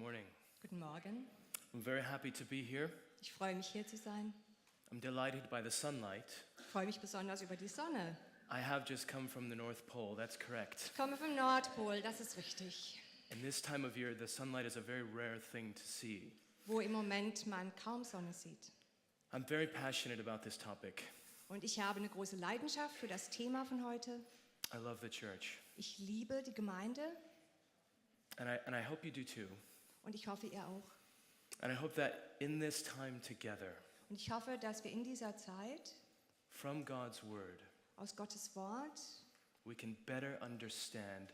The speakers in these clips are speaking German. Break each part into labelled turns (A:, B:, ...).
A: morning.
B: Guten Morgen.
A: I'm very happy to be here.
B: Ich freue mich, hier zu sein.
A: I'm delighted by the sunlight.
B: Ich freue mich besonders über die Sonne.
A: I have just come from the North Pole, that's correct.
B: Ich komme vom Nordpol, das ist richtig.
A: In this time of year, the sunlight is a very rare thing to see.
B: Wo im Moment man kaum Sonne sieht.
A: I'm very passionate about this topic.
B: Und ich habe eine große Leidenschaft für das Thema von heute.
A: I love the church.
B: Ich liebe die Gemeinde.
A: And I hope you do too.
B: Und ich hoffe, ihr auch.
A: And I hope that in this time together,
B: Und ich hoffe, dass wir in dieser Zeit
A: from God's word,
B: aus Gottes Wort
A: we can better understand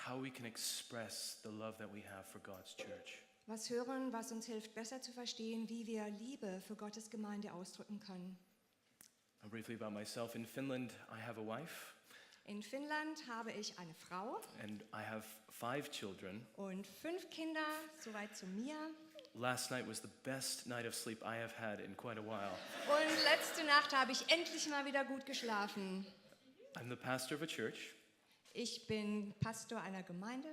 A: how we can express the love that we have for God's church.
B: was hören, was uns hilft, besser zu verstehen, wie wir Liebe für Gottes Gemeinde ausdrücken können.
A: Briefly about myself, in Finland I have a wife
B: In Finnland habe ich eine Frau
A: and I have 5 children.
B: und 5 Kinder, soweit zu mir.
A: Last night was the best night of sleep I have had in quite a while.
B: Und letzte Nacht habe ich endlich mal wieder gut geschlafen.
A: I'm the pastor of a church
B: Ich bin Pastor einer Gemeinde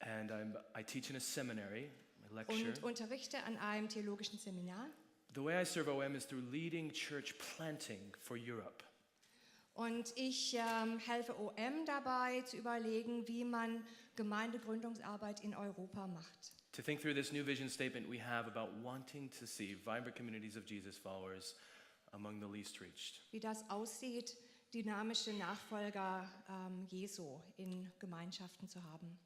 A: and I teach in a seminary, I lecture.
B: und unterrichte an einem theologischen Seminar.
A: The way I serve OM is through leading church planting for Europe.
B: Und ich helfe OM dabei zu überlegen, wie man Gemeindegründungsarbeit in Europa macht.
A: To think through this new vision statement we have about wanting to see vibrant communities of Jesus followers among the least reached.
B: Wie das aussieht, dynamische Nachfolger Jesu in Gemeinschaften zu haben.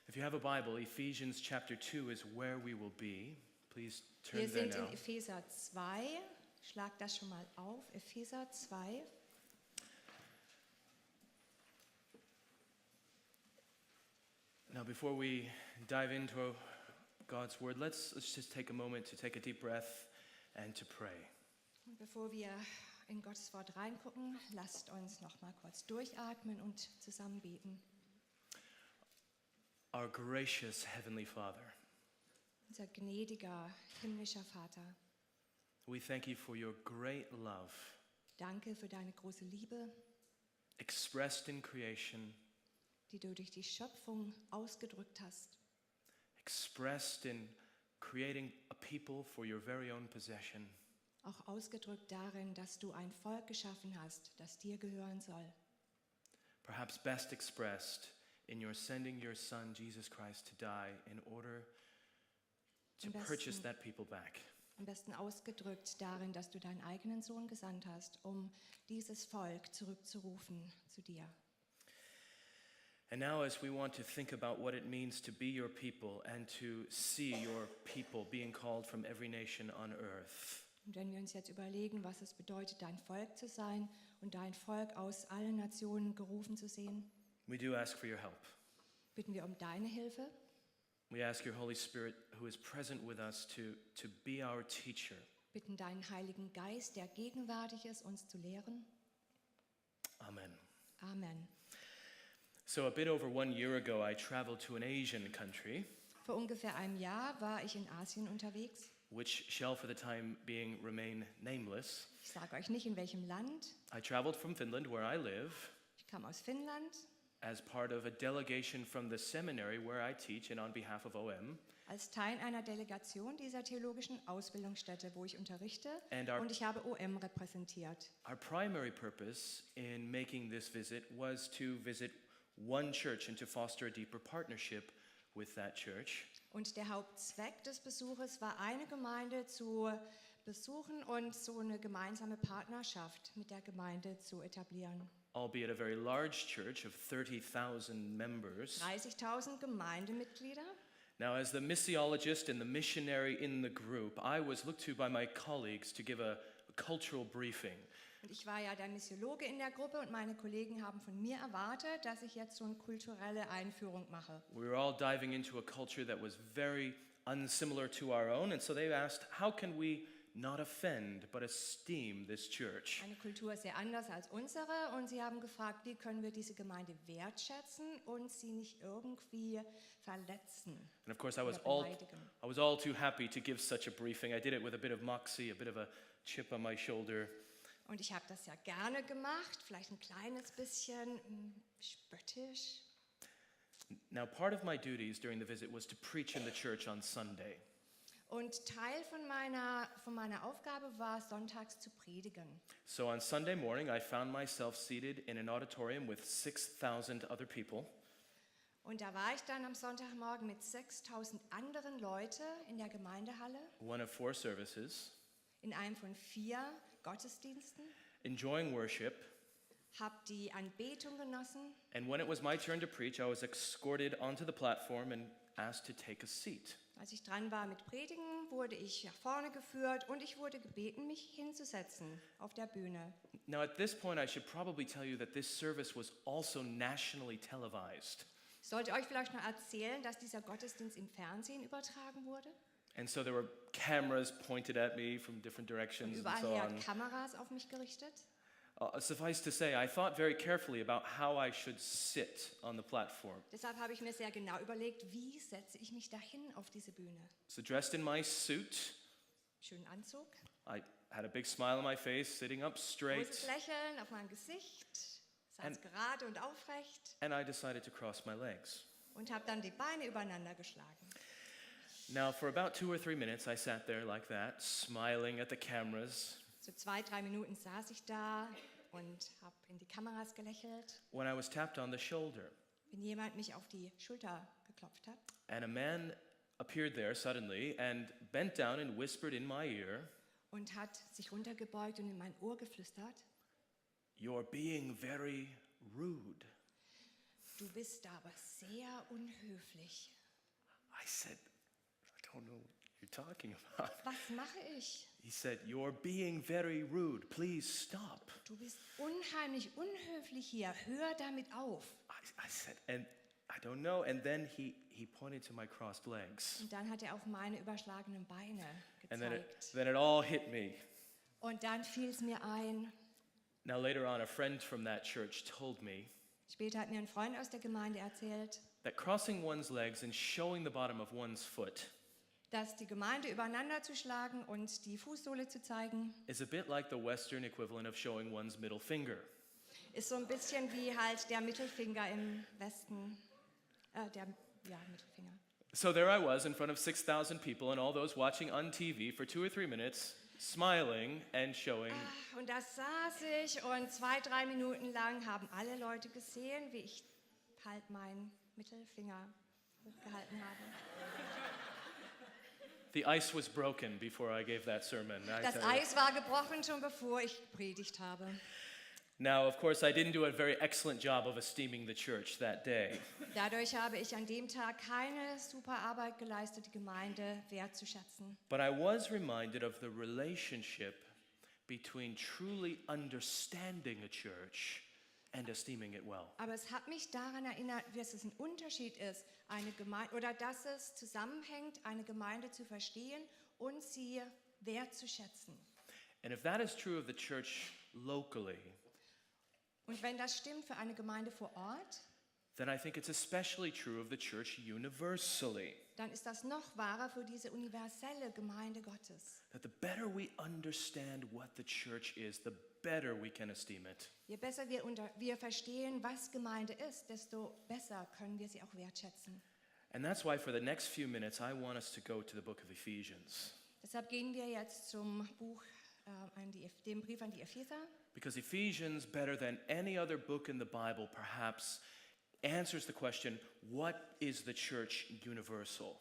A: If you have a Bible, Ephesians chapter 2 is where we will be. Please turn
B: Wir
A: there
B: sind in
A: now.
B: Epheser 2. Schlag das schon mal auf. Epheser 2.
A: Now, before we dive into God's word, let's just take a moment to take a deep breath and to pray.
B: Und bevor wir in Gottes Wort reingucken, lasst uns noch mal kurz durchatmen und zusammen beten.
A: Our gracious Heavenly Father,
B: Unser gnädiger himmlischer Vater,
A: we thank you for your great love
B: danke für deine große Liebe,
A: expressed in creation,
B: die du durch die Schöpfung ausgedrückt hast,
A: expressed in creating a people for your very own possession.
B: auch ausgedrückt darin, dass du ein Volk geschaffen hast, das dir gehören soll.
A: Perhaps best expressed in your sending your Son, Jesus Christ, to die in order to
B: Am besten-
A: purchase that people back.
B: Am besten ausgedrückt darin, dass du deinen eigenen Sohn gesandt hast, um dieses Volk zurückzurufen zu dir.
A: And now, as we want to think about what it means to be your people and to see your people being called from every nation on earth,
B: Und wenn wir uns jetzt überlegen, was es bedeutet, dein Volk zu sein und dein Volk aus allen Nationen gerufen zu sehen,
A: we do ask for your help.
B: bitten wir um deine Hilfe.
A: We ask your Holy Spirit, who is present with us, to be our teacher.
B: Bitten deinen Heiligen Geist, der gegenwärtig ist, uns zu lehren.
A: Amen.
B: Amen.
A: So a bit over 1 year ago, I traveled to an Asian country,
B: Vor ungefähr einem Jahr war ich in Asien unterwegs.
A: which shall for the time being remain nameless.
B: Ich sage euch nicht, in welchem Land.
A: I traveled from Finland, where I live,
B: Ich kam aus Finnland
A: as part of a delegation from the seminary where I teach and on behalf of OM.
B: als Teil einer Delegation dieser theologischen Ausbildungsstätte, wo ich unterrichte.
A: And our-
B: Und ich habe OM repräsentiert.
A: Our primary purpose in making this visit was to visit one church and to foster a deeper partnership with that church.
B: Und der Hauptzweck des Besuches war, eine Gemeinde zu besuchen und so eine gemeinsame Partnerschaft mit der Gemeinde zu etablieren.
A: Albeit a very large church of 30,000 members.
B: 30.000 Gemeindemitglieder.
A: Now, as the missiologist and the missionary in the group, I was looked to by my colleagues to give a cultural briefing.
B: Und ich war ja der Missiologe in der Gruppe und meine Kollegen haben von mir erwartet, dass ich jetzt so eine kulturelle Einführung mache.
A: We were all diving into a culture that was very unsimilar to our own, and so they asked, how can we not offend but esteem this church?
B: Eine Kultur ist sehr anders als unsere und sie haben gefragt, wie können wir diese Gemeinde wertschätzen und sie nicht irgendwie verletzen.
A: And of course, I was
B: oder beleidigen.
A: all too happy to give such a briefing. I did it with a bit of moxie, a bit of a chip on my shoulder.
B: Und ich habe das ja gerne gemacht, vielleicht ein kleines bisschen spöttisch.
A: Now, part of my duties during the visit was to preach in the church on Sunday.
B: Und Teil von meiner Aufgabe war, sonntags zu predigen.
A: So on Sunday morning, I found myself seated in an auditorium with 6,000 other people.
B: Und da war ich dann am Sonntagmorgen mit 6.000 anderen Leuten in der Gemeindehalle,
A: One of 4 services,
B: in einem von 4 Gottesdiensten,
A: enjoying worship,
B: habe die Anbetung genossen.
A: and when it was my turn to preach, I was escorted onto the platform and asked to take a seat.
B: Als ich dran war mit Predigen, wurde ich nach vorne geführt und ich wurde gebeten, mich hinzusetzen auf der Bühne.
A: Now, at this point, I should probably tell you that this service was also nationally televised.
B: Ich sollte euch vielleicht noch erzählen, dass dieser Gottesdienst im Fernsehen übertragen wurde.
A: And so there were cameras pointed at me from different
B: Und
A: directions and
B: überall
A: so
B: her
A: on.
B: Kameras auf mich gerichtet.
A: Suffice to say, I thought very carefully about how I should sit on the platform.
B: Deshalb habe ich mir sehr genau überlegt, wie setze ich mich dahin auf diese Bühne.
A: So dressed in my suit,
B: Schönen Anzug,
A: I had a big smile on my face, sitting up
B: großes
A: straight,
B: Lächeln auf meinem Gesicht, saß gerade und aufrecht
A: and I decided to cross my legs.
B: und habe dann die Beine übereinander geschlagen.
A: Now, for about 2 or 3 minutes, I sat there like that, smiling at the cameras,
B: So 2-3 Minuten saß ich da und habe in die Kameras gelächelt,
A: when I was tapped on the shoulder.
B: wenn jemand mich auf die Schulter geklopft hat.
A: And a man appeared there suddenly and bent down and whispered in my ear,
B: Und hat sich runtergebeugt und in mein Ohr geflüstert.
A: "You're being very rude."
B: Du bist aber sehr unhöflich.
A: I said, "I don't know what you're talking about."
B: Was mache ich?
A: He said, "You're being very rude. Please stop."
B: Du bist unheimlich unhöflich hier. Hör damit auf.
A: I said, and I don't know. And then he pointed to my crossed legs.
B: Und dann hat er auf meine überschlagenen Beine
A: And
B: gezeigt.
A: then it all hit me.
B: Und dann fiel es mir ein.
A: Now later on, a friend from that church told me
B: Später hat mir ein Freund aus der Gemeinde erzählt,
A: that crossing one's legs and showing the bottom of one's foot
B: dass die Gemeinde übereinander zu schlagen und die Fußsohle zu zeigen,
A: is a bit like the Western equivalent of showing one's middle finger.
B: ist so ein bisschen wie halt der Mittelfinger im Westen. Mittelfinger.
A: So there I was in front of 6,000 people and all those watching on TV for 2 or 3 minutes, smiling and showing.
B: Und da saß ich und 2-3 Minuten lang haben alle Leute gesehen, wie ich halt meinen Mittelfinger hochgehalten habe.
A: The ice was broken before I gave that sermon. I
B: Das
A: tell you.
B: Eis war gebrochen, schon bevor ich gepredigt habe.
A: Now, of course, I didn't do a very excellent job of esteeming the church that day.
B: Dadurch habe ich an dem Tag keine super Arbeit geleistet, die Gemeinde wertzuschätzen.
A: But I was reminded of the relationship between truly understanding a church and esteeming it well.
B: Aber es hat mich daran erinnert, dass es ein Unterschied ist, eine Gemeinde oder dass es zusammenhängt, eine Gemeinde zu verstehen und sie wertzuschätzen.
A: And if that is true of the church locally,
B: Und wenn das stimmt für eine Gemeinde vor Ort,
A: then I think it's especially true of the church universally.
B: dann ist das noch wahrer für diese universelle Gemeinde Gottes.
A: That the better we understand what the church is, the better we can esteem it.
B: Je besser wir verstehen, was Gemeinde ist, desto besser können wir sie auch wertschätzen.
A: And that's why for the next few minutes, I want us to go to the book of Ephesians.
B: Deshalb gehen wir jetzt zum Buch, dem Brief an die Epheser.
A: Because Ephesians, better than any other book in the Bible, perhaps answers the question, what is the church universal?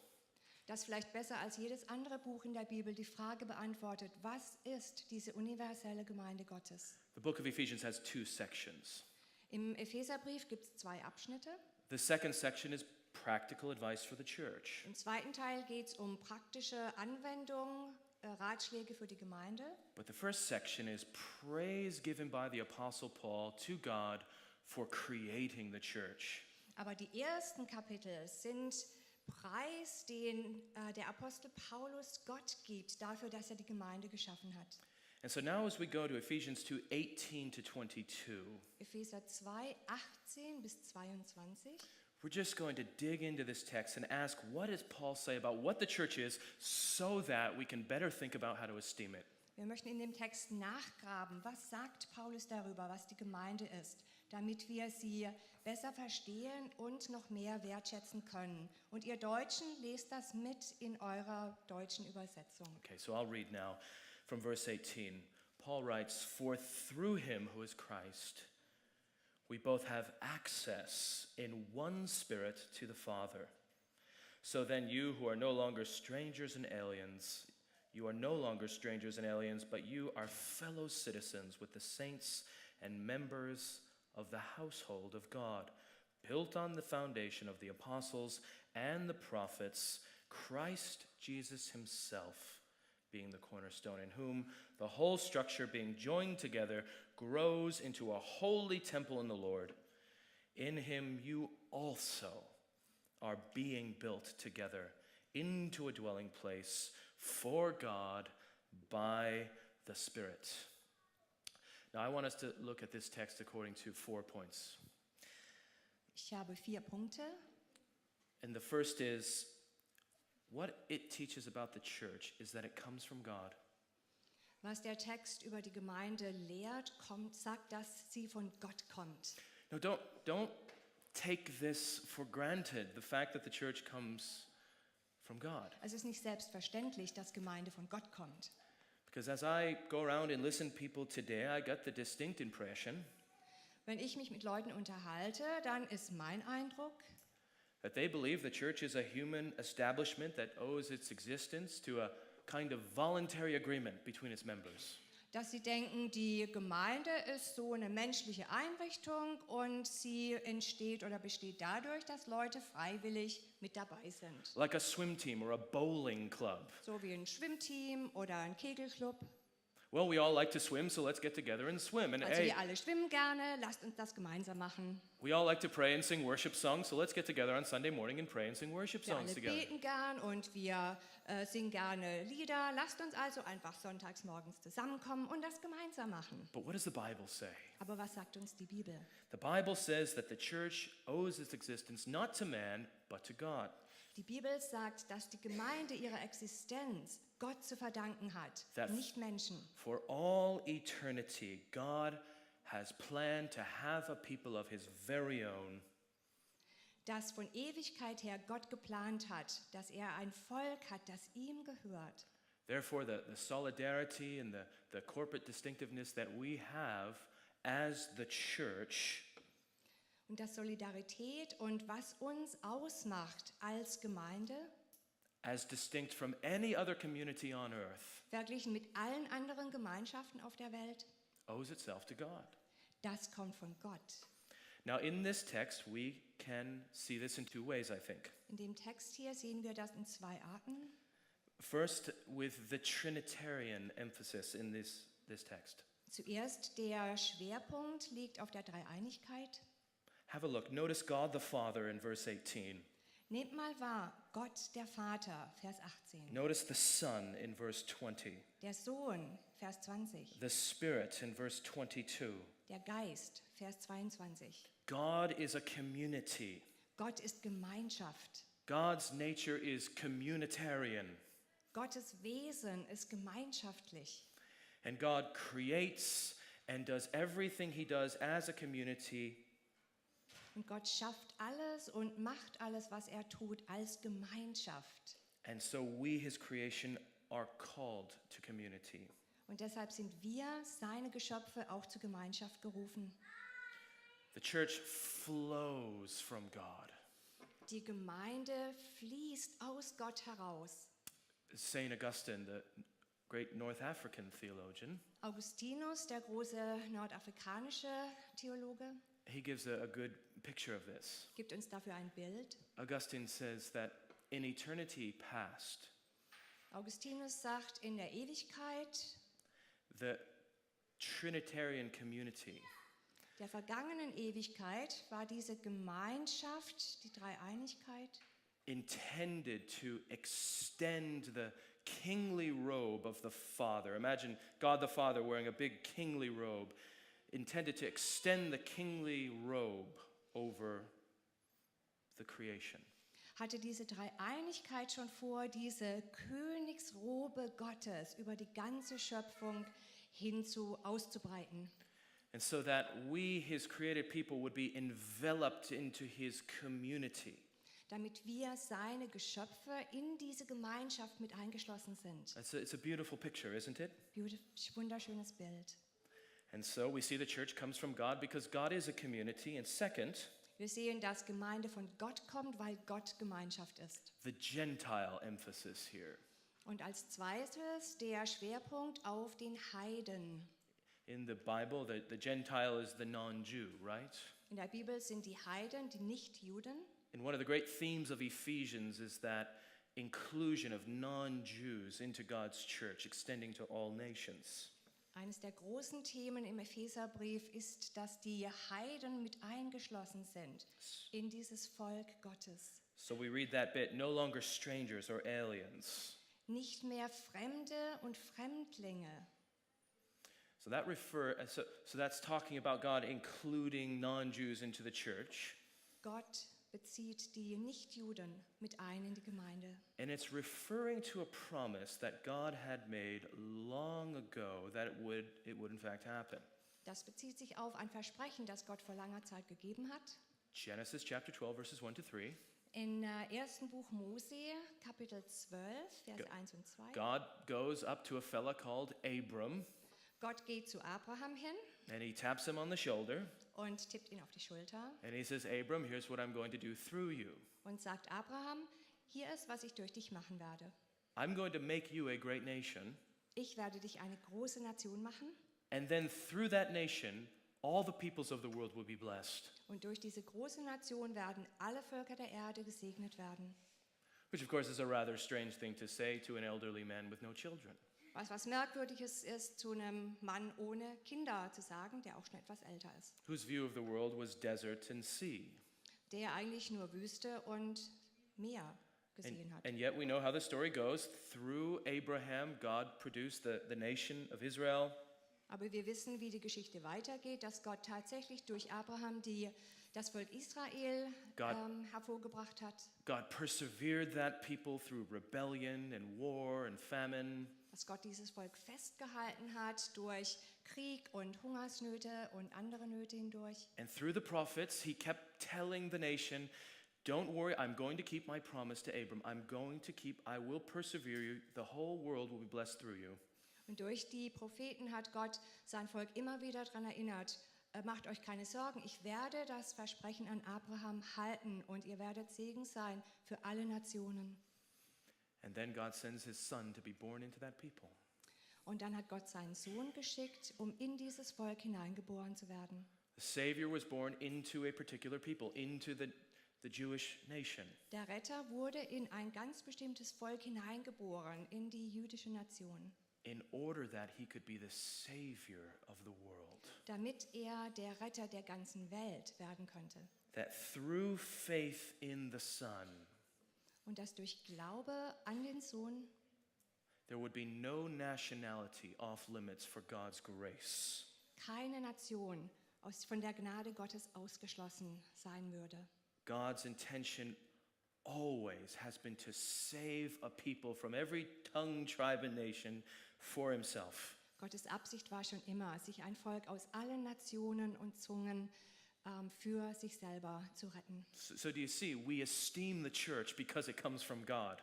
B: Das vielleicht besser als jedes andere Buch in der Bibel die Frage beantwortet, was ist diese universelle Gemeinde Gottes?
A: The book of Ephesians has 2 sections.
B: Im Epheserbrief gibt es 2 Abschnitte.
A: The second section is practical advice for the church.
B: Im zweiten Teil geht es um praktische Anwendungen, Ratschläge für die Gemeinde.
A: But the first section is praise given by the Apostle Paul to God for creating the church.
B: Aber die ersten Kapitel sind Preis, den der Apostel Paulus Gott gibt, dafür, dass er die Gemeinde geschaffen hat.
A: And so now as we go to Ephesians 2:18 to 22,
B: Epheser 2, 18 bis 22.
A: we're just going to dig into this text and ask, what does Paul say about what the church is so that we can better think about how to esteem it?
B: Wir möchten in dem Text nachgraben, was sagt Paulus darüber, was die Gemeinde ist, damit wir sie besser verstehen und noch mehr wertschätzen können. Und ihr Deutschen, lest das mit in eurer deutschen Übersetzung.
A: Okay, so I'll read now from verse 18. Paul writes, "For through him who is Christ, we both have access in one Spirit to the Father. So then you who are no longer strangers and aliens, you are no longer strangers and aliens, but you are fellow citizens with the saints and members of the household of God, built on the foundation of the apostles and the prophets, Christ Jesus himself being the cornerstone, in whom the whole structure being joined together grows into a holy temple in the Lord. In him you also are being built together into a dwelling place for God by the Spirit." Now I want us to look at this text according to 4 points.
B: Ich habe 4 Punkte.
A: And the first is, what it teaches about the church is that it comes from God.
B: Was der Text über die Gemeinde lehrt, sagt, dass sie von Gott kommt.
A: No, don't take this for granted, the fact that the church comes from God.
B: Es ist nicht selbstverständlich, dass Gemeinde von Gott kommt.
A: Because as I go around and listen to people today, I got the distinct impression
B: Wenn ich mich mit Leuten unterhalte, dann ist mein Eindruck,
A: that they believe the church is a human establishment that owes its existence to a kind of voluntary agreement between its members.
B: dass sie denken, die Gemeinde ist so eine menschliche Einrichtung und sie entsteht oder besteht dadurch, dass Leute freiwillig mit dabei sind.
A: Like a swim team or a bowling club.
B: So wie ein Schwimmteam oder ein Kegelclub.
A: Well, we all like to swim, so let's get together and swim. And
B: Also
A: hey,
B: wir alle schwimmen gerne, lasst uns das gemeinsam machen.
A: we all like to pray and sing worship songs, so let's get together on Sunday morning and pray and sing worship
B: Wir
A: songs
B: alle
A: together.
B: beten gern und wir singen gerne Lieder. Lasst uns also einfach sonntags morgens zusammenkommen und das gemeinsam machen.
A: But what does the Bible say?
B: Aber was sagt uns die Bibel?
A: The Bible says that the church owes its existence not to man, but to God.
B: Die Bibel sagt, dass die Gemeinde ihre Existenz Gott zu verdanken hat,
A: That
B: nicht Menschen.
A: For all eternity, God has planned to have a people of his very own.
B: Dass von Ewigkeit her Gott geplant hat, dass er ein Volk hat, das ihm gehört.
A: Therefore, the solidarity and the corporate distinctiveness that we have as the church
B: Und dass Solidarität und was uns ausmacht als Gemeinde,
A: as distinct from any other community on earth,
B: verglichen mit allen anderen Gemeinschaften auf der Welt,
A: owes itself to God.
B: das kommt von Gott.
A: Now, in this text, we can see this in 2 ways, I think.
B: In dem Text hier sehen wir das in 2 Arten.
A: First, with the Trinitarian emphasis in this text.
B: Zuerst der Schwerpunkt liegt auf der Dreieinigkeit.
A: Have a look. Notice God the Father in verse 18.
B: Nehmt mal wahr, Gott der Vater, Vers 18.
A: Notice the Son in verse 20.
B: Der Sohn, Vers 20.
A: The Spirit in verse 22.
B: Der Geist, Vers 22.
A: God is a community.
B: Gott ist Gemeinschaft.
A: God's nature is communitarian.
B: Gottes Wesen ist gemeinschaftlich.
A: And God creates and does everything he does as a community
B: Und Gott schafft alles und macht alles, was er tut, als Gemeinschaft.
A: And so we, his creation, are called to community.
B: Und deshalb sind wir, seine Geschöpfe, auch zur Gemeinschaft gerufen.
A: The church flows from God.
B: Die Gemeinde fließt aus Gott heraus.
A: St. Augustine, the great North African theologian,
B: Augustinus, der große nordafrikanische Theologe,
A: he gives a good picture of this.
B: gibt uns dafür ein Bild.
A: Augustine says that in eternity past,
B: Augustinus sagt, in der Ewigkeit
A: the Trinitarian community
B: der vergangenen Ewigkeit war diese Gemeinschaft, die Dreieinigkeit,
A: intended to extend the kingly robe of the Father. Imagine God the Father wearing a big kingly robe, intended to extend the kingly robe over the creation.
B: hatte diese Dreieinigkeit schon vor, diese Königsrobe Gottes über die ganze Schöpfung auszubreiten.
A: And so that we, his created people, would be enveloped into his community.
B: Damit wir seine Geschöpfe in diese Gemeinschaft mit eingeschlossen sind.
A: It's a beautiful picture, isn't it?
B: Wunderschönes Bild.
A: And so we see the church comes from God because God is a community. And second,
B: Wir sehen, dass Gemeinde von Gott kommt, weil Gott Gemeinschaft ist.
A: the Gentile emphasis here.
B: Und als zweites der Schwerpunkt auf den Heiden.
A: In the Bible, the Gentile is the non-Jew, right?
B: In der Bibel sind die Heiden, die Nichtjuden.
A: And one of the great themes of Ephesians is that inclusion of non-Jews into God's church, extending to all nations.
B: Eines der großen Themen im Epheserbrief ist, dass die Heiden mit eingeschlossen sind in dieses Volk Gottes.
A: So we read that bit, no longer strangers or aliens.
B: Nicht mehr Fremde und Fremdlinge.
A: So that's talking about God including non-Jews into the church.
B: Gott bezieht die Nichtjuden mit ein in die Gemeinde.
A: And it's referring to a promise that God had made long ago that it would in fact happen.
B: Das bezieht sich auf ein Versprechen, das Gott vor langer Zeit gegeben hat.
A: Genesis chapter 12 verses 1 to 3.
B: In 1. Buch Mose, Kapitel 12, Verse 1 und 2.
A: God goes up to a fella called Abram
B: Gott geht zu Abraham hin
A: and he taps him on the shoulder
B: und tippt ihn auf die Schulter
A: and he says, Abram, here's what I'm going to do through you.
B: und sagt, Abraham, hier ist, was ich durch dich machen werde.
A: I'm going to make you a great nation,
B: Ich werde dich eine große Nation machen
A: and then through that nation, all the peoples of the world will be blessed.
B: und durch diese große Nation werden alle Völker der Erde gesegnet werden.
A: Which of course is a rather strange thing to say to an elderly man with no children.
B: Was Merkwürdiges ist, zu einem Mann ohne Kinder zu sagen, der auch schon etwas älter ist.
A: Whose view of the world was desert and sea.
B: Der eigentlich nur Wüste und Meer gesehen hat.
A: And yet we know how the story goes. Through Abraham, God produced the nation of Israel.
B: Aber wir wissen, wie die Geschichte weitergeht, dass Gott tatsächlich durch Abraham das Volk Israel hervorgebracht hat.
A: God persevered that people through rebellion and war and famine.
B: Dass Gott dieses Volk festgehalten hat durch Krieg und Hungersnöte und andere Nöte hindurch.
A: And through the prophets, he kept telling the nation, don't worry, I'm going to keep my promise to Abram. I will persevere you. The whole world will be blessed through you.
B: Und durch die Propheten hat Gott sein Volk immer wieder daran erinnert, macht euch keine Sorgen, ich werde das Versprechen an Abraham halten und ihr werdet Segen sein für alle Nationen.
A: And then God sends his son to be born into that people.
B: Und dann hat Gott seinen Sohn geschickt, um in dieses Volk hineingeboren zu werden.
A: The Savior was born into a particular people, into the Jewish nation.
B: Der Retter wurde in ein ganz bestimmtes Volk hineingeboren, in die jüdische Nation.
A: In order that he could be the Savior of the world.
B: Damit er der Retter der ganzen Welt werden könnte.
A: That through faith in the Son,
B: und dass durch Glaube an den Sohn
A: there would be no nationality off limits for God's grace.
B: Keine Nation von der Gnade Gottes ausgeschlossen sein würde.
A: God's intention always has been to save a people from every tongue, tribe, and nation for himself.
B: Gottes Absicht war schon immer, sich ein Volk aus allen Nationen und Zungen für sich selber zu retten.
A: So do you see, we esteem the church because it comes from God.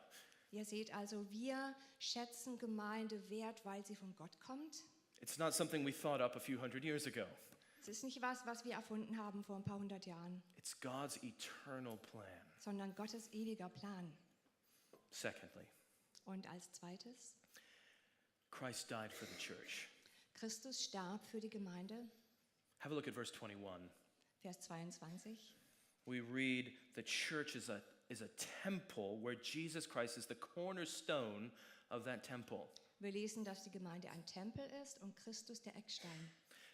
B: Ihr seht also, wir schätzen Gemeinde wert, weil sie von Gott kommt.
A: It's not something we thought up a few hundred years ago.
B: Es ist nicht was wir erfunden haben vor ein paar hundert Jahren.
A: It's God's eternal plan.
B: Sondern Gottes ewiger Plan.
A: Secondly,
B: und als zweites,
A: Christ died for the church.
B: Christus starb für die Gemeinde.
A: Have a look at verse 21.
B: Vers 22.
A: We read the church is a temple where Jesus Christ is the cornerstone of that temple.
B: Wir lesen, dass die Gemeinde ein Tempel ist und Christus der Eckstein.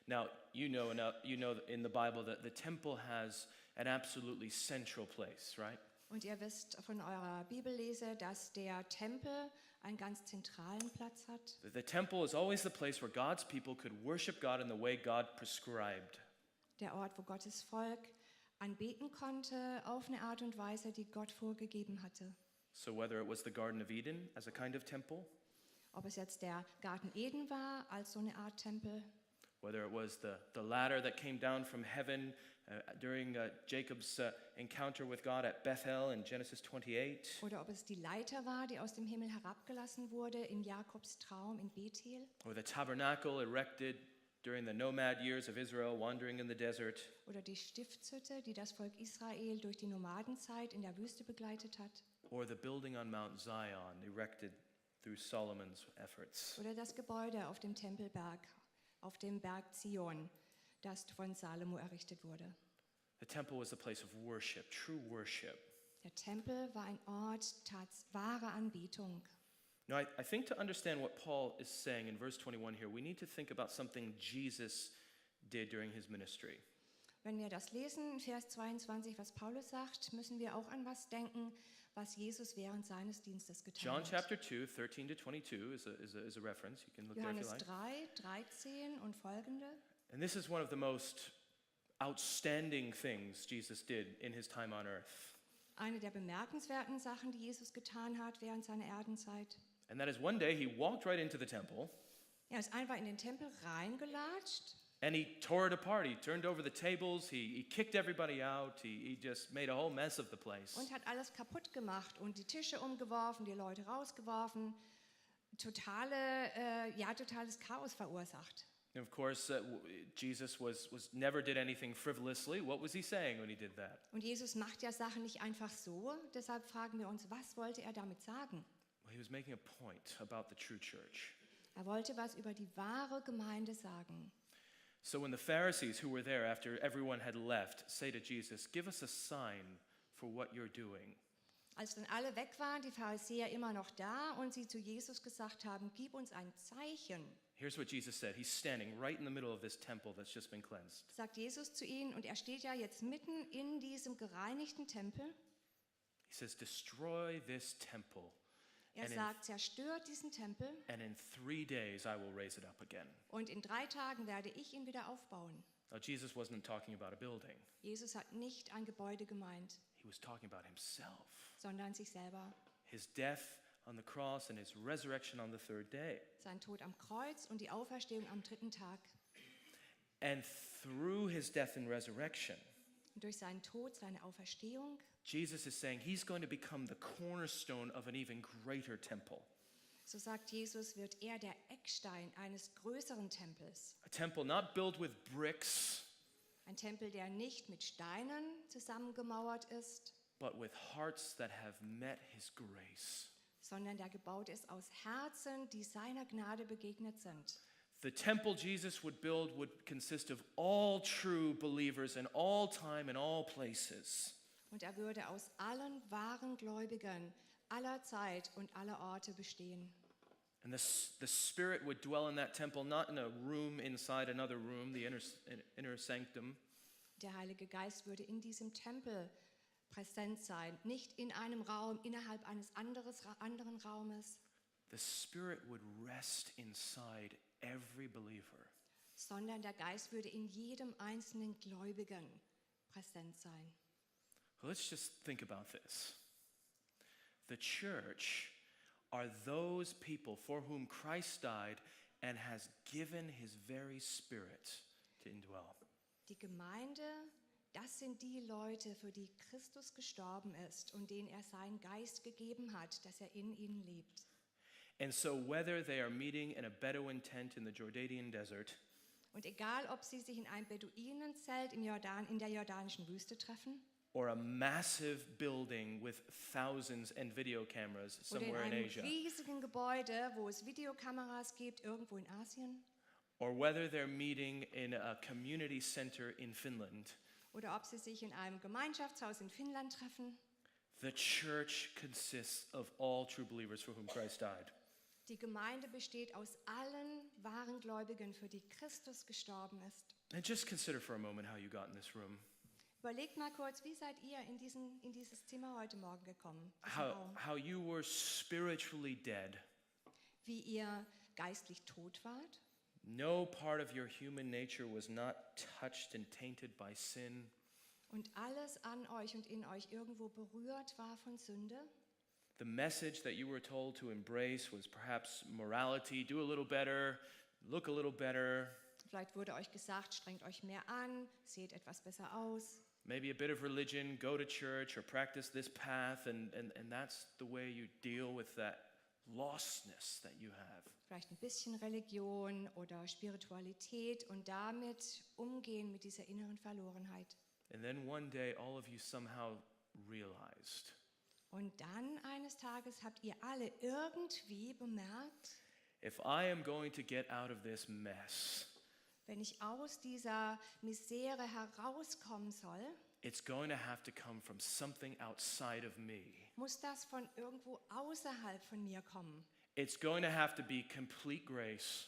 A: Now, you know in the Bible that the temple has an absolutely central place, right?
B: Und ihr wisst von eurer Bibellese, dass der Tempel einen ganz zentralen Platz hat.
A: The temple is always the place where God's people could worship God in the way God prescribed.
B: Der Ort, wo Gottes Volk anbeten konnte auf eine Art und Weise, die Gott vorgegeben hatte.
A: So whether it was the Garden of Eden as a kind of temple,
B: ob es jetzt der Garten Eden war als so eine Art Tempel,
A: whether it was the ladder that came down from heaven during Jacob's encounter with God at Bethel in Genesis 28,
B: Oder ob es die Leiter war, die aus dem Himmel herabgelassen wurde in Jakobs Traum in Bethel.
A: or the tabernacle erected during the nomad years of Israel wandering in the desert,
B: Oder die Stiftshütte, die das Volk Israel durch die Nomadenzeit in der Wüste begleitet hat.
A: or the building on Mount Zion erected through Solomon's efforts.
B: Oder das Gebäude auf dem Tempelberg, auf dem Berg Zion, das von Salomo errichtet wurde.
A: The temple was a place of worship, true worship.
B: Der Tempel war ein Ort wahre Anbetung.
A: Now, I think to understand what Paul is saying in verse 21 here, we need to think about something Jesus did during his ministry.
B: Wenn wir das lesen, Vers 22, was Paulus sagt, müssen wir auch an was denken, was Jesus während seines Dienstes getan
A: John
B: hat.
A: chapter 2, 13 to 22 is a reference. You can look there if you
B: Johannes
A: like.
B: 3, 13 und folgende.
A: And this is one of the most outstanding things Jesus did in his time on earth.
B: Eine der bemerkenswerten Sachen, die Jesus getan hat während seiner Erdenzeit.
A: And that is one day he walked right into the temple
B: Er ist einfach in den Tempel reingelatscht
A: and he tore it apart. He turned over the tables, he kicked everybody out, he just made a whole mess of the place.
B: und hat alles kaputt gemacht und die Tische umgeworfen, die Leute rausgeworfen. Totales Chaos verursacht.
A: And of course, Jesus never did anything frivolously. What was he saying when he did that?
B: Und Jesus macht ja Sachen nicht einfach so. Deshalb fragen wir uns, was wollte er damit sagen?
A: Well, he was making a point about the true church.
B: Er wollte was über die wahre Gemeinde sagen.
A: So when the Pharisees who were there after everyone had left say to Jesus, "Give us a sign for what you're doing."
B: Als dann alle weg waren, die Pharisäer immer noch da und sie zu Jesus gesagt haben, gib uns ein Zeichen,
A: Here's what Jesus said. He's standing right in the middle of this temple that's just been cleansed.
B: sagt Jesus zu ihnen, und er steht ja jetzt mitten in diesem gereinigten Tempel.
A: He says, "Destroy this temple,
B: Er
A: And in-
B: sagt, zerstört diesen Tempel
A: and in 3 days I will raise it up again."
B: und in 3 Tagen werde ich ihn wieder aufbauen.
A: Now, Jesus wasn't talking about a building.
B: Jesus hat nicht ein Gebäude gemeint,
A: He was talking about himself,
B: sondern sich selber.
A: his death on the cross and his resurrection on the 3rd day.
B: Sein Tod am Kreuz und die Auferstehung am 3. Tag.
A: And through his death and resurrection,
B: Und durch seinen Tod, seine Auferstehung,
A: Jesus is saying he's going to become the cornerstone of an even greater temple.
B: so sagt Jesus, wird er der Eckstein eines größeren Tempels.
A: A temple not built with bricks,
B: Ein Tempel, der nicht mit Steinen zusammengemauert ist,
A: but with hearts that have met his grace.
B: sondern der gebaut ist aus Herzen, die seiner Gnade begegnet sind.
A: The temple Jesus would build would consist of all true believers in all time and all places.
B: Und er würde aus allen wahren Gläubigen aller Zeit und aller Orte bestehen.
A: And the Spirit would dwell in that temple, not in a room inside another room, the inner sanctum,
B: Der Heilige Geist würde in diesem Tempel präsent sein, nicht in einem Raum innerhalb eines anderen Raumes,
A: the Spirit would rest inside every believer.
B: sondern der Geist würde in jedem einzelnen Gläubigen präsent sein.
A: Let's just think about this. The church are those people for whom Christ died and has given his very Spirit to indwell.
B: Die Gemeinde, das sind die Leute, für die Christus gestorben ist und denen er seinen Geist gegeben hat, dass er in ihnen lebt.
A: And so whether they are meeting in a Bedouin tent in the Jordanian desert,
B: Und egal, ob sie sich in einem Beduinenzelt in der jordanischen Wüste treffen
A: or a massive building with thousands and video cameras
B: oder in
A: somewhere in
B: einem
A: Asia,
B: riesigen Gebäude, wo es Videokameras gibt, irgendwo in Asien,
A: or whether they're meeting in a community center in Finland,
B: oder ob sie sich in einem Gemeinschaftshaus in Finnland treffen,
A: the church consists of all true believers for whom Christ died.
B: die Gemeinde besteht aus allen wahren Gläubigen, für die Christus gestorben ist.
A: And just consider for a moment how you got in this room.
B: Überlegt mal kurz, wie seid ihr in dieses Zimmer heute Morgen gekommen? Diesen Raum?
A: How you were spiritually dead.
B: Wie ihr geistlich tot wart?
A: No part of your human nature was not touched and tainted by sin.
B: Und alles an euch und in euch irgendwo berührt war von Sünde?
A: The message that you were told to embrace was perhaps morality, do a little better, look a little better.
B: Vielleicht wurde euch gesagt, strengt euch mehr an, seht etwas besser aus.
A: Maybe a bit of religion, go to church or practice this path, and that's the way you deal with that lostness that you have.
B: Vielleicht ein bisschen Religion oder Spiritualität und damit umgehen mit dieser inneren Verlorenheit.
A: And then one day, all of you somehow realized,
B: Und dann eines Tages habt ihr alle irgendwie bemerkt,
A: if I am going to get out of this mess,
B: wenn ich aus dieser Misere herauskommen soll,
A: it's going to have to come from something outside of me.
B: muss das von irgendwo außerhalb von mir kommen.
A: It's going to have to be complete grace.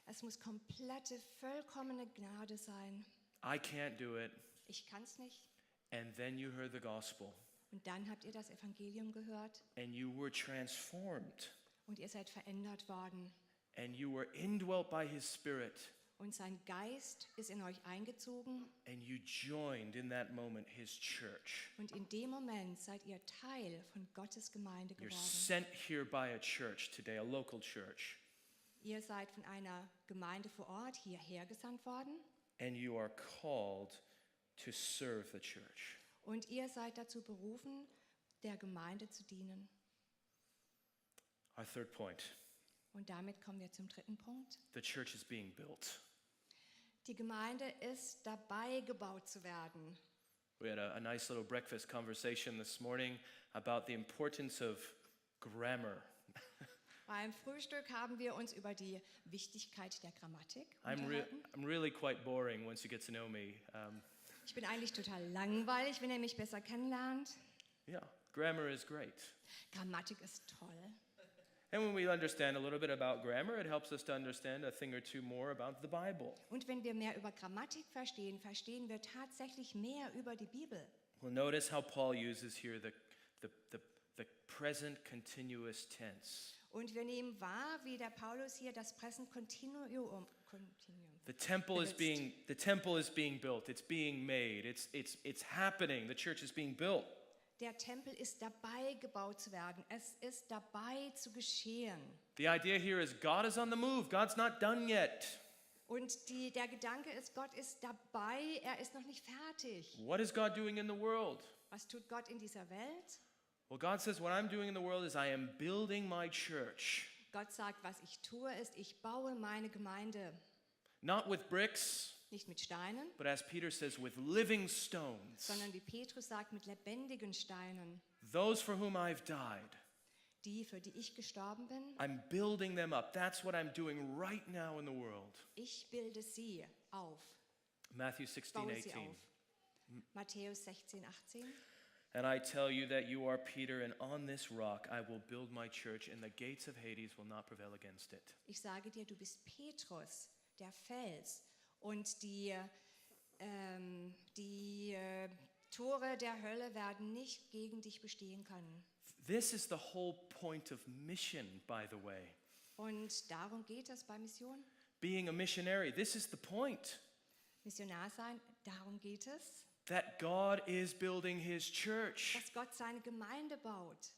B: Es muss komplette, vollkommene Gnade sein.
A: I can't do it.
B: Ich kann es nicht.
A: And then you heard the gospel,
B: Und dann habt ihr das Evangelium gehört
A: and you were transformed,
B: und ihr seid verändert worden.
A: and you were indwelt by his Spirit,
B: Und sein Geist ist in euch eingezogen
A: and you joined in that moment his church.
B: und in dem Moment seid ihr Teil von Gottes Gemeinde
A: You're
B: geworden.
A: sent here by a church today, a local church,
B: Ihr seid von einer Gemeinde vor Ort hierher gesandt worden
A: and you are called to serve the church.
B: und ihr seid dazu berufen, der Gemeinde zu dienen.
A: Our third point,
B: Und damit kommen wir zum dritten Punkt.
A: the church is being built.
B: Die Gemeinde ist dabei gebaut zu werden.
A: We had a nice little breakfast conversation this morning about the importance of grammar.
B: Beim Frühstück haben wir uns über die Wichtigkeit der Grammatik
A: I'm
B: unterhalten.
A: really quite boring once you get to know me.
B: Ich bin eigentlich total langweilig, wenn ihr mich besser kennenlernt.
A: Yeah, grammar is great.
B: Grammatik ist toll.
A: And when we understand a little bit about grammar, it helps us to understand a thing or two more about the Bible.
B: Und wenn wir mehr über Grammatik verstehen, verstehen wir tatsächlich mehr über die Bibel.
A: Well, notice how Paul uses here the present continuous tense.
B: Und wir nehmen wahr, wie der Paulus hier das Present Continuum
A: The temple is
B: benutzt.
A: being built. It's being made. It's happening. The church is being built.
B: Der Tempel ist dabei gebaut zu werden. Es ist dabei zu geschehen.
A: The idea here is God is on the move. God's not done yet.
B: Und der Gedanke ist, Gott ist dabei, er ist noch nicht fertig.
A: What is God doing in the world?
B: Was tut Gott in dieser Welt?
A: Well, God says what I'm doing in the world is I am building my church.
B: Gott sagt, was ich tue, ist, ich baue meine Gemeinde.
A: Not with bricks,
B: Nicht mit Steinen,
A: but as Peter says, with living stones.
B: sondern wie Petrus sagt, mit lebendigen Steinen.
A: Those for whom I've died.
B: Die, für die ich gestorben bin,
A: I'm building them up. That's what I'm doing right now in the world.
B: ich bilde sie auf.
A: Matthew 16,
B: Baue sie
A: 18.
B: auf. Matthäus 16, 18.
A: And I tell you that you are Peter, and on this rock I will build my church, and the gates of Hades will not prevail against it.
B: Ich sage dir, du bist Petrus, der Fels, und die Tore der Hölle werden nicht gegen dich bestehen können.
A: This is the whole point of mission, by the way.
B: Und darum geht es bei Mission.
A: Being a missionary, this is the point.
B: Missionar sein, darum geht es,
A: That God is building his church.
B: dass Gott seine Gemeinde baut.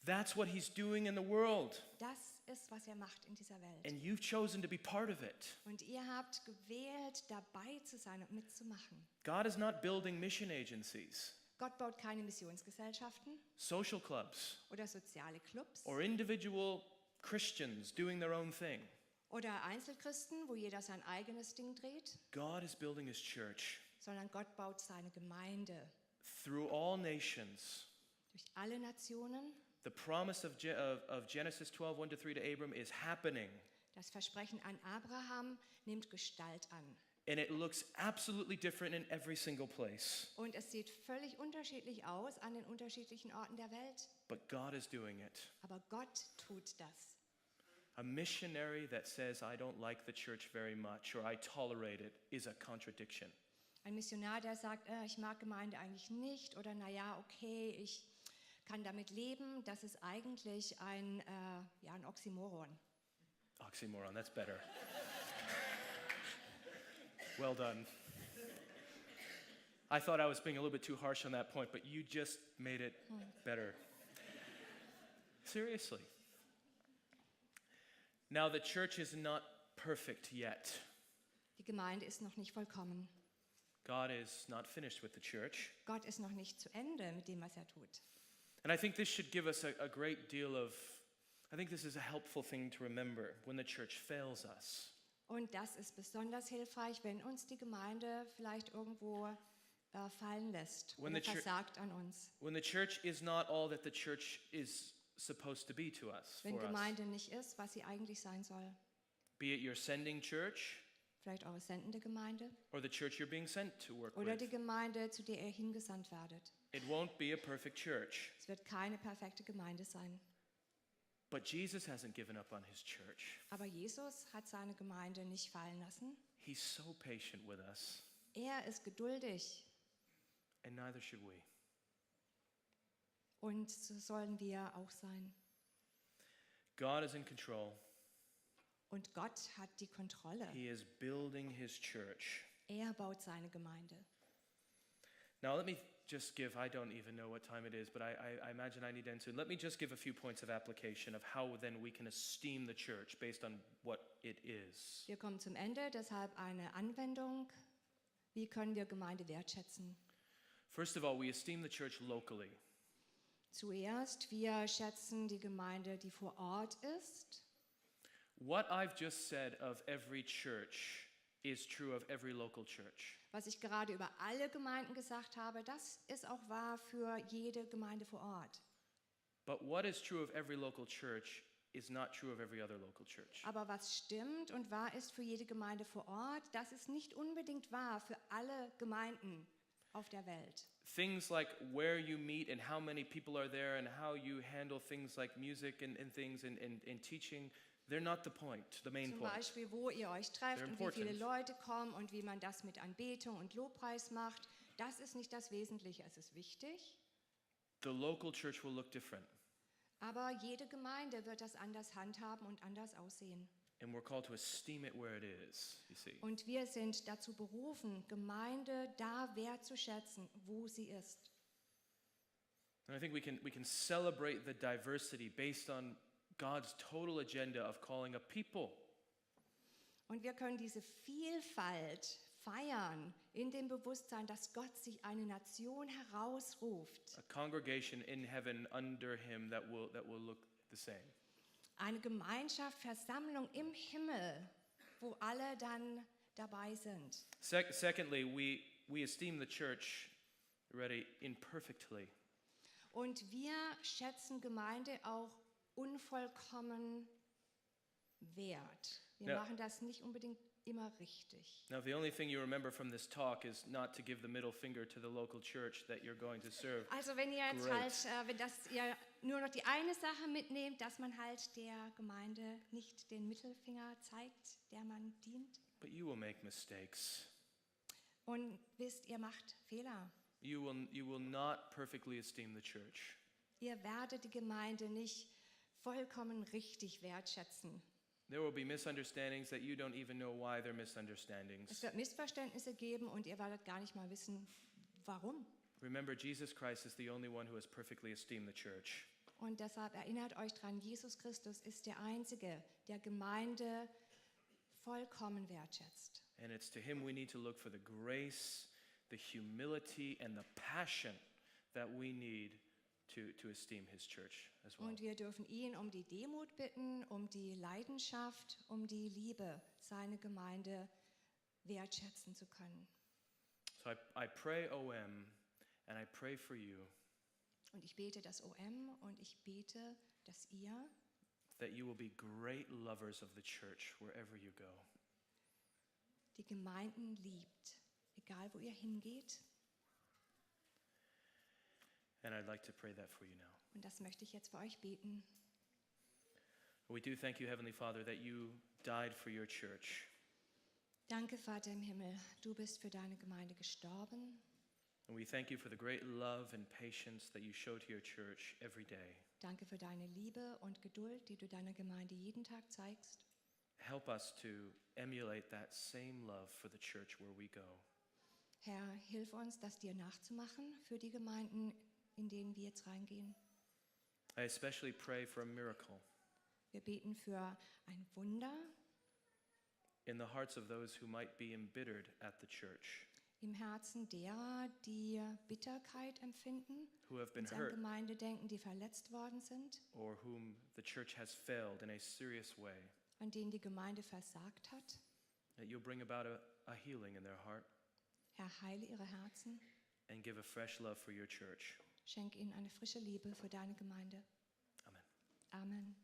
A: That's what he's doing in the world.
B: Das ist, was er macht in dieser Welt.
A: And you've chosen to be part of it.
B: Und ihr habt gewählt, dabei zu sein und mitzumachen.
A: God is not building mission agencies,
B: Gott baut keine Missionsgesellschaften
A: social clubs,
B: oder soziale Clubs
A: or individual Christians doing their own thing.
B: oder Einzelchristen, wo jeder sein eigenes Ding dreht,
A: God is building his church
B: sondern Gott baut seine Gemeinde
A: through all nations.
B: durch alle Nationen.
A: The promise of Genesis 12, 1-3 to Abram is happening.
B: Das Versprechen an Abraham nimmt Gestalt an.
A: And it looks absolutely different in every single place.
B: Und es sieht völlig unterschiedlich aus an den unterschiedlichen Orten der Welt.
A: But God is doing it.
B: Aber Gott tut das.
A: A missionary that says, I don't like the church very much or I tolerate it is a contradiction.
B: Ein Missionar, der sagt, ich mag Gemeinde eigentlich nicht oder naja, okay, ich kann damit leben, das ist eigentlich ein Oxymoron.
A: Oxymoron, that's better. Well done. I thought I was being a little bit too harsh on that point, but you just made it better. Seriously. Now, the church is not perfect yet.
B: Die Gemeinde ist noch nicht vollkommen.
A: God is not finished with the church.
B: Gott ist noch nicht zu Ende mit dem, was er tut.
A: And I think this should give us a great deal of, I think this is a helpful thing to remember when the church fails us.
B: Und das ist besonders hilfreich, wenn uns die Gemeinde vielleicht irgendwo fallen lässt oder versagt an uns.
A: When the church is not all that the church is supposed to be to us,
B: Wenn
A: for us.
B: Gemeinde nicht ist, was sie eigentlich sein soll.
A: Be it your sending church
B: Vielleicht eure sendende Gemeinde
A: or the church you're being sent to work
B: oder die
A: with.
B: Gemeinde, zu der ihr hingesandt werdet.
A: It won't be a perfect church.
B: Es wird keine perfekte Gemeinde sein.
A: But Jesus hasn't given up on his church.
B: Aber Jesus hat seine Gemeinde nicht fallen lassen.
A: He's so patient with us,
B: Er ist geduldig
A: and neither should we.
B: und so sollen wir auch sein.
A: God is in control.
B: Und Gott hat die Kontrolle.
A: He is building his church.
B: Er baut seine Gemeinde.
A: Now, let me just give, I don't even know what time it is, but I imagine I need to end soon. Let me just give a few points of application of how then we can esteem the church based on what it is.
B: Wir kommen zum Ende, deshalb eine Anwendung. Wie können wir Gemeinde wertschätzen?
A: First of all, we esteem the church locally.
B: Zuerst, wir schätzen die Gemeinde, die vor Ort ist.
A: What I've just said of every church is true of every local church.
B: Was ich gerade über alle Gemeinden gesagt habe, das ist auch wahr für jede Gemeinde vor Ort.
A: But what is true of every local church is not true of every other local church.
B: Aber was stimmt und wahr ist für jede Gemeinde vor Ort, das ist nicht unbedingt wahr für alle Gemeinden auf der Welt.
A: Things like where you meet and how many people are there and how you handle things like music and things and teaching, they're not the point, the main
B: Zum
A: point.
B: Beispiel, wo ihr euch trefft
A: They're
B: und wie viele
A: important.
B: Leute kommen und wie man das mit Anbetung und Lobpreis macht, das ist nicht das Wesentliche. Es ist wichtig,
A: The local church will look different,
B: aber jede Gemeinde wird das anders handhaben und anders aussehen.
A: and we're called to esteem it where it is, you see.
B: Und wir sind dazu berufen, Gemeinde da wertzuschätzen, wo sie ist.
A: And I think we can celebrate the diversity based on God's total agenda of calling a people.
B: Und wir können diese Vielfalt feiern in dem Bewusstsein, dass Gott sich eine Nation herausruft.
A: A congregation in heaven under him that will look the same.
B: Eine Gemeinschaft, Versammlung im Himmel, wo alle dann dabei sind.
A: Secondly, we esteem the church, ready, imperfectly.
B: Und wir schätzen Gemeinde auch unvollkommen wert. Wir
A: Ja.
B: machen das nicht unbedingt immer richtig.
A: Now, the only thing you remember from this talk is not to give the middle finger to the local church that you're going to serve.
B: Also wenn ihr jetzt
A: Great.
B: halt, ihr nur noch die eine Sache mitnehmt, dass man halt der Gemeinde nicht den Mittelfinger zeigt, der man dient.
A: But you will make mistakes.
B: Und wisst, ihr macht Fehler.
A: You will not perfectly esteem the church.
B: Ihr werdet die Gemeinde nicht vollkommen richtig wertschätzen.
A: There will be misunderstandings that you don't even know why they're
B: Es
A: misunderstandings.
B: wird Missverständnisse geben und ihr werdet gar nicht mal wissen, warum.
A: Remember, Jesus Christ is the only one who has perfectly esteemed the church.
B: Und deshalb erinnert euch dran, Jesus Christus ist der Einzige, der Gemeinde vollkommen wertschätzt.
A: And it's to him we need to look for the grace, the humility, and the passion that we need to esteem his church as well.
B: Und wir dürfen ihn um die Demut bitten, um die Leidenschaft, um die Liebe, seine Gemeinde wertschätzen zu können.
A: So I pray OM, and I pray for you
B: Und ich bete das OM und ich bete, dass ihr
A: that you will be great lovers of the church wherever you go.
B: die Gemeinden liebt, egal wo ihr hingeht.
A: And I'd like to pray that for you now.
B: Und das möchte ich jetzt für euch beten.
A: We do thank you, Heavenly Father, that you died for your church.
B: Danke, Vater im Himmel, du bist für deine Gemeinde gestorben.
A: And we thank you for the great love and patience that you show to your church every day.
B: Danke für deine Liebe und Geduld, die du deiner Gemeinde jeden Tag zeigst.
A: Help us to emulate that same love for the church where we go.
B: Herr, hilf uns, das dir nachzumachen für die Gemeinden, in denen wir jetzt reingehen.
A: I especially pray for a miracle.
B: Wir beten für ein Wunder,
A: in the hearts of those who might be embittered at the church,
B: im Herzen derer, die Bitterkeit empfinden,
A: who have been
B: und an
A: hurt,
B: Gemeinde denken, die verletzt worden sind,
A: or whom the church has failed in a serious way,
B: an denen die Gemeinde versagt hat.
A: that you'll bring about a healing in their heart
B: Herr, heile ihre Herzen,
A: and give a fresh love for your church.
B: schenk ihnen eine frische Liebe für deine Gemeinde.
A: Amen.
B: Amen.